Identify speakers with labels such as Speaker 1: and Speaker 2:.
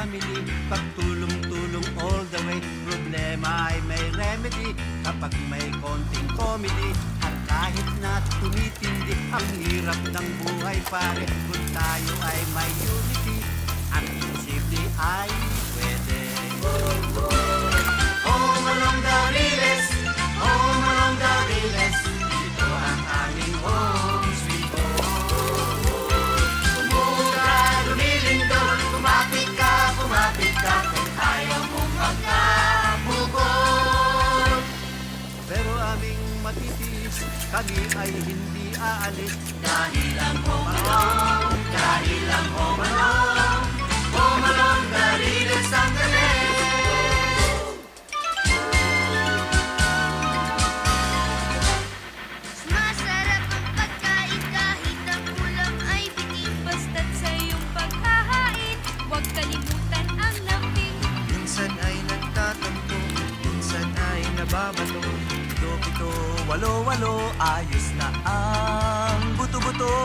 Speaker 1: family, pagtulong-tulong all the way. Problema ay may remedy kapag may konting comedy. At kahit na tumitindi ang hirap ng buhay pare, kung tayo ay may unity, ang imposible ay pwede. Home along the Riles, home along the Riles, ito ang aming home sweet home. Kumuka, lumilindol, kumapit ka, kung ayaw mong magkabukod. Pero aming matitiis, kami ay hindi aalis. Dahil ang home along, dahil ang home along, home along the Riles ang galing.
Speaker 2: Masarap ang pagkain kahit ang ulam ay bitin. Basta't sa iyong paghahain, huwag kalimutan ang lambing.
Speaker 3: Minsan ay nagtatampo, minsan ay nababato. Pito, pito, walo, walo, ayos na ang buto-buto.